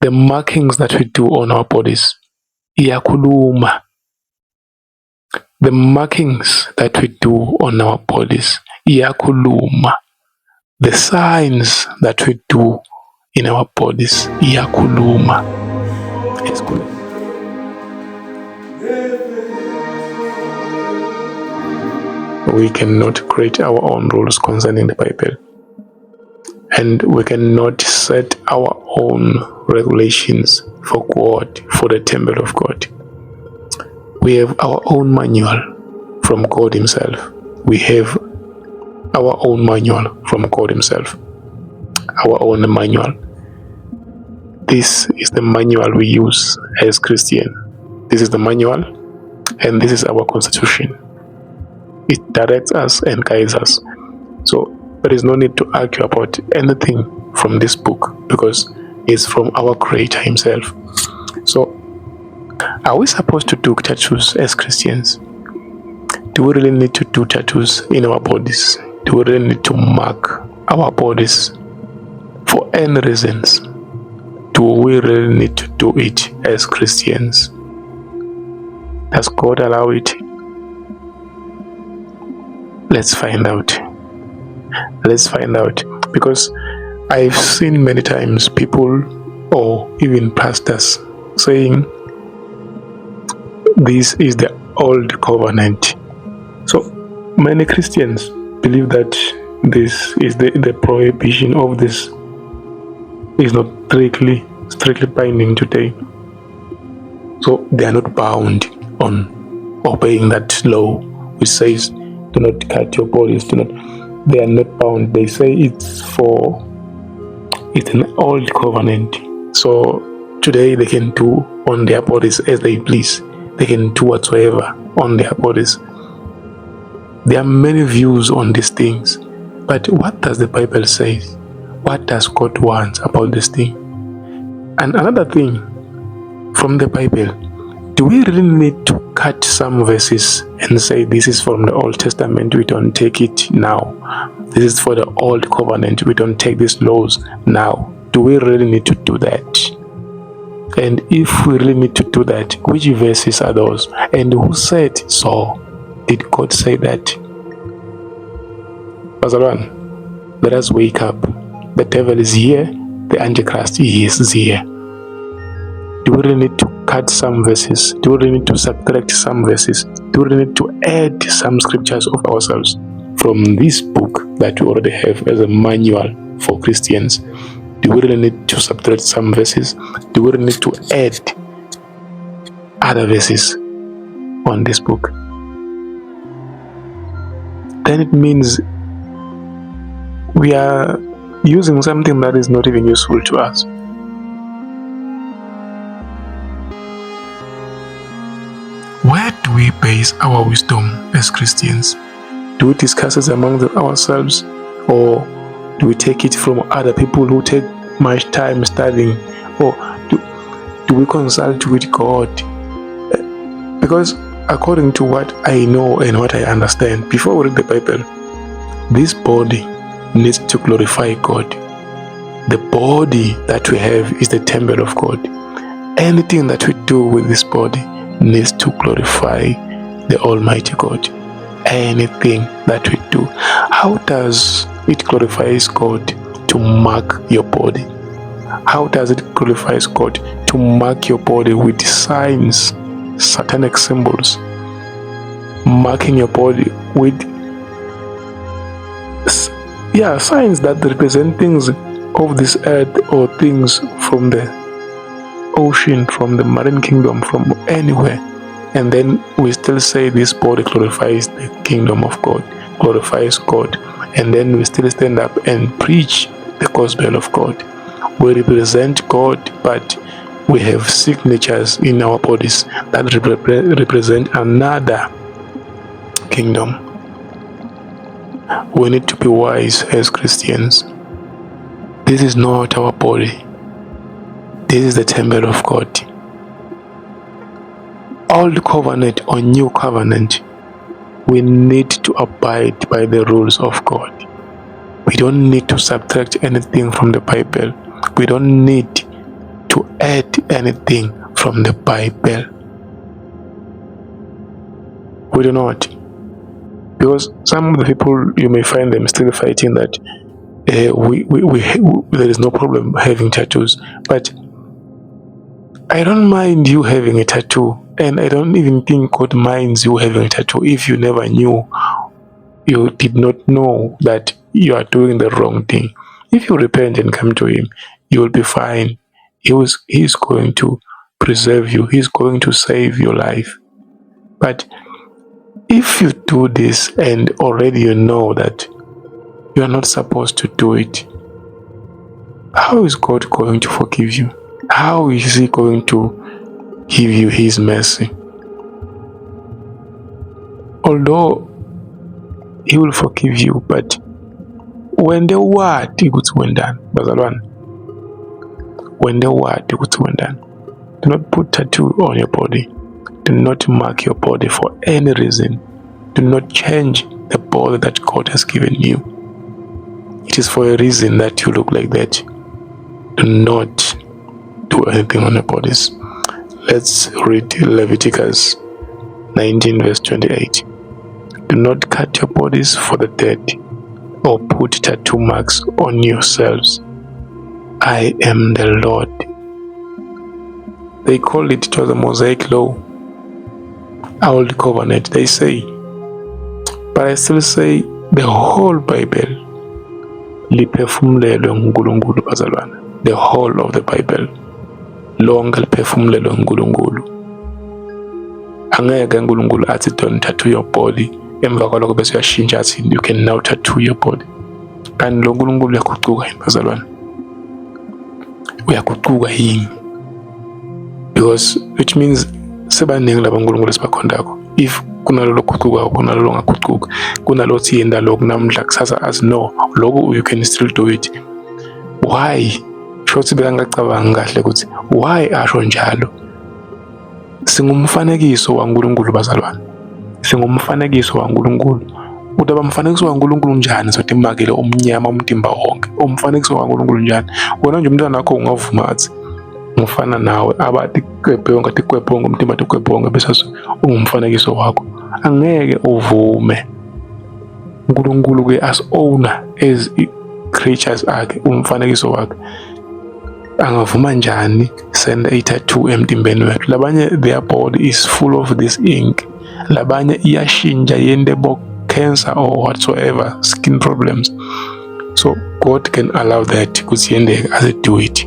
The markings that we do on our bodies, iyakhuluma. The markings that we do on our bodies, iyakhuluma. The signs that we do in our bodies, iyakhuluma. It's good. We cannot create our own rules concerning the Bible, and we cannot set our own regulations for God, for the temple of God. We have our own manual from God Himself. We have our own manual from God Himself. Our own manual. This is the manual we use as Christians. This is the manual, and this is our constitution. It directs us and guides us. So there is no need to argue about anything from this book because it's from our Creator Himself. So are we supposed to do tattoos as Christians? Do we really need to do tattoos in our bodies? Do we really need to mark our bodies for any reasons? Do we really need to do it as Christians? Does God allow it? Let's find out. Let's find out. Because I've seen many times people or even pastors saying this is the old covenant. So many Christians believe that this is the prohibition of this is not strictly binding today. So they are not bound on obeying that law which says do not cut your bodies, they are not bound. They say it's an old covenant. So today they can do on their bodies as they please. They can do whatsoever on their bodies. There are many views on these things. But what does the Bible say? What does God want about this thing? And another thing from the Bible, do we really need to cut some verses and say this is from the Old Testament, we don't take it now? This is for the Old Covenant, we don't take these laws now. Do we really need to do that? And if we really need to do that, which verses are those? And who said so? Did God say that? Pastor One, let us wake up. The devil is here, the Antichrist is here. Do we really need to cut some verses? Do we really need to subtract some verses? Do we really need to add some scriptures of ourselves from this book that we already have as a manual for Christians? Do we really need to subtract some verses? Do we really need to add other verses on this book? Then it means we are using something that is not even useful to us. Where do we base our wisdom as Christians? Do we discuss it among ourselves, or do we take it from other people who take much time studying, or do we consult with God? Because according to what I know and what I understand, before we read the Bible, this body needs to glorify God. The body that we have is the temple of God. Anything that we do with this body needs to glorify the Almighty God. Anything that we do. How does it glorify God to mark your body? How does it glorify God to mark your body with signs, satanic symbols? Marking your body with signs that represent things of this earth or things from the ocean, from the marine kingdom, from anywhere. And then we still say this body glorifies the kingdom of God, glorifies God. And then we still stand up and preach the gospel of God. We represent God, but we have signatures in our bodies that represent another kingdom. We need to be wise as Christians. This is not our body. This is the temple of God. Old covenant or new covenant, we need to abide by the rules of God. We don't need to subtract anything from the Bible. We don't need to to add anything from the Bible. We do not. Because some of the people, you may find them still fighting that there is no problem having tattoos. But I don't mind you having a tattoo, and I don't even think God minds you having a tattoo if you never knew, you did not know that you are doing the wrong thing. If you repent and come to Him, you will be fine. He's going to preserve you. He's going to save your life. But if you do this and already you know that you are not supposed to do it, how is God going to forgive you? How is He going to give you His mercy? Although He will forgive you, but when the word ukuthi wendani, bazalwane, when the word ukuthi wendani, do not put tattoo on your body. Do not mark your body for any reason. Do not change the body that God has given you. It is for a reason that you look like that. Do not do anything on your bodies. Let's read Leviticus 19 verse 28. Do not cut your bodies for the dead or put tattoo marks on yourselves. I am the Lord. They call it the Mosaic Law, Old Covenant, they say. But I still say the whole Bible, liphefumulelwe nguNkulunkulu bazalwane. The whole of the Bible, lonke liphefumulelwe nguNkulunkulu. Angeke uNkulunkulu athi don't tattoo your body, emva kwalokho bese uyashintsha athi you can now tattoo your body. Kanti lo uNkulunkulu uyaguquka yini bazalwane? Uyaguquka yini? Because which means sebaningi laba uNkulunkulu esibakhondako. If kunalolo guquka kunalolo ngaguquka, kunalo thi yenda lokhu namhla kusasa as no, lokho you can still do it. Why? Shothi bekangacabanga kahle ukuthi why asho njalo? Singumfanekiso waNkulunkulu bazalwane. Singumfanekiso waNkulunkulu. Udaba umfanekiso waNkulunkulu njani sothi imakele omnyama umtimba wonke? Umfanekiso waNkulunkulu njani? Wona nje umntwana wakho ungavuma athi ngifana nawe, abathi kwebhonga athi kwebhonga umtimba athi kwebhonga bese ungumfanekiso wakho. Angeke uvume. uNkulunkulu ke as owner as creatures akhe, umfanekiso wakhe, angavuma njani senda i-tattoo emtimbeni wethu? Labanye their body is full of this ink. Labanye iyashintsha yende bo cancer or whatsoever skin problems. So God can allow that ukuthi yende as it do it.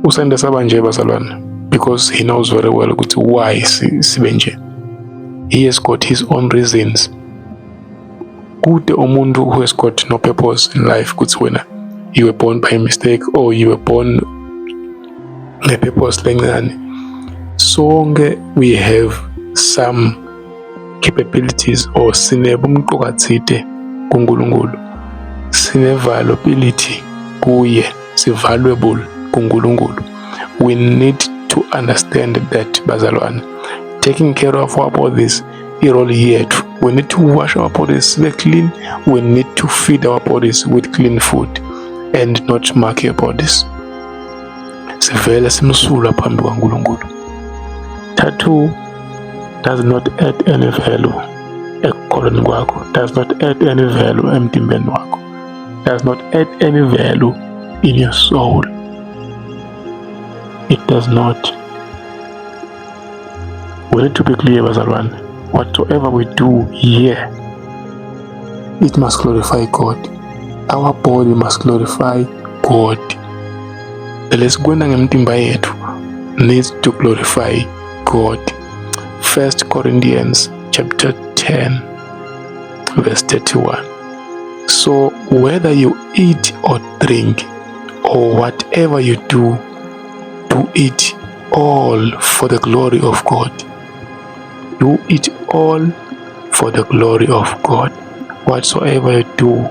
Usenda sabanje bazalwane because He knows very well ukuthi why sibe nje. He has got his own reasons. Kude umuntu who has got no purpose in life ukuthi wena you were born by mistake or you were born ne-purpose lencane. Sonke we have some capabilities or sinebumqokathide kuNkulunkulu. Sine-valuability kuye, si-valuable kuNkulunkulu. We need to understand that bazalwane. Taking care of our bodies irole yethu. We need to wash our bodies clean. We need to feed our bodies with clean food and not mark your bodies. Sivele simsula phambi kwaNkulunkulu. Tattoo does not add any value ekukholweni kwakho. Does not add any value emtimbeni wakho. Does not add any value in your soul. It does not. We need to be clear, bazalwane. Whatsoever we do here, it must glorify God. Our body must glorify God. The lesikwenda ngemtimba yethu needs to glorify God. 1 Corinthians chapter 10 verse 31. So whether you eat or drink or whatever you do it all for the glory of God. Do it all for the glory of God. Whatsoever you do,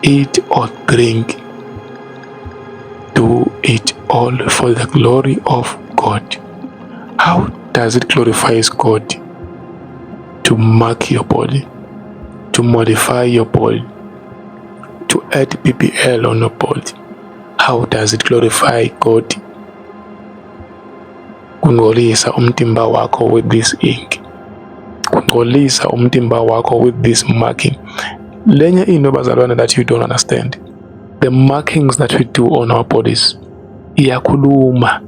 eat or drink, do it all for the glory of God. How does it glorify God? To mark your body, to modify your body, to add BBL on your body. How does it glorify God? Kungcolisa umtimba wakho with this ink. Kungcolisa umtimba wakho with this marking. Lenye into bazalwane that you don't understand. The markings that we do on our bodies, iyakhuluma.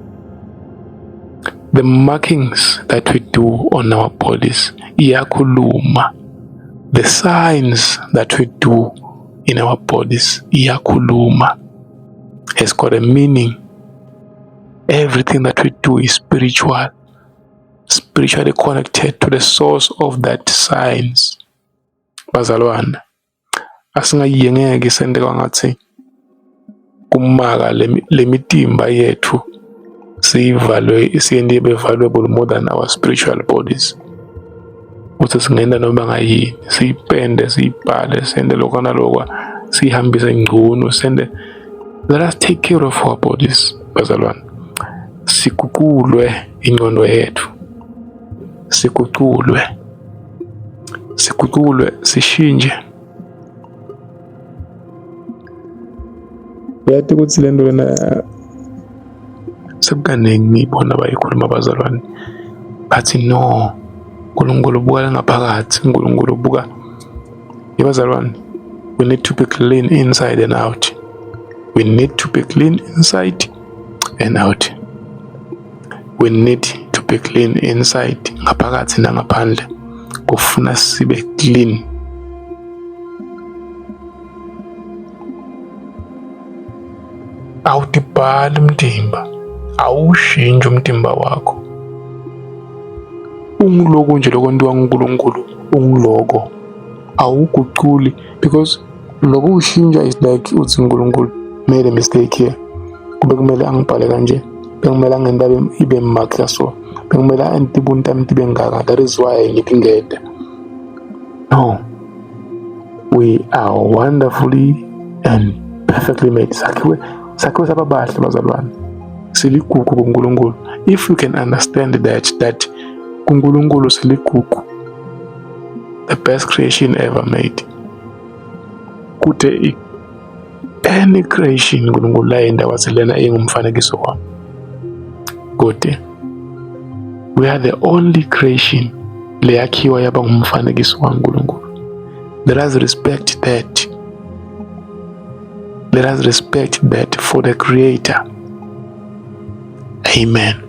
The markings that we do on our bodies, iyakhuluma. The signs that we do in our bodies, iyakhuluma, has got a meaning. Everything that we do is spiritual, spiritually connected to the source of that signs. Bazalwane, asingayiyengeke sende kwangathi kumaka le mitimba yethu siyivalwe, siyendi ibe valuable more than our spiritual bodies. Uthi singenda noma ngayini, siyipende, siyibhale, sende lokho nalokho, siyihambise ngcono, sende. Let us take care of our bodies, bazalwane. Sikuqulwe ingqondo yethu, sikuqulwe, sishintshe. Uyathi ukuthi le nto lena sekukaningi ngiyibona bayikhuluma abazalwane, bathi no, uNkulunkulu ubuka ngaphakathi, uNkulunkulu ubuka. Bazalwane, we need to be clean inside and out. We need to be clean inside and out. We need to be clean inside, ngaphakathi nangaphandle. Kufuna sibe clean. Awudibhali umtimba, awushintshe umtimba wakho. Ungiloko nje lokho ntiwa nguNkulunkulu, ungiloko. Awuguculi, because loko ushintsha is like uthi uNkulunkulu made a mistake here. Kube kumele angibhale kanje, bekumele angenda ibe mark so, bekumele antibunta ibe ngaka. That is why ngithi ngede. No, we are wonderfully and perfectly made. Sakhiwe sababahle bazalwane, siligugu kuNkulunkulu. If you can understand that kuNkulunkulu siligugu, the best creation ever made. Kute any creation uNkulunkulu la indawo selena engumfanekiso wami. Kute we are the only creation leyakhiwa yaba ngumfanekiso kaNkulunkulu. Let us respect that. Let us respect that for the Creator. Amen.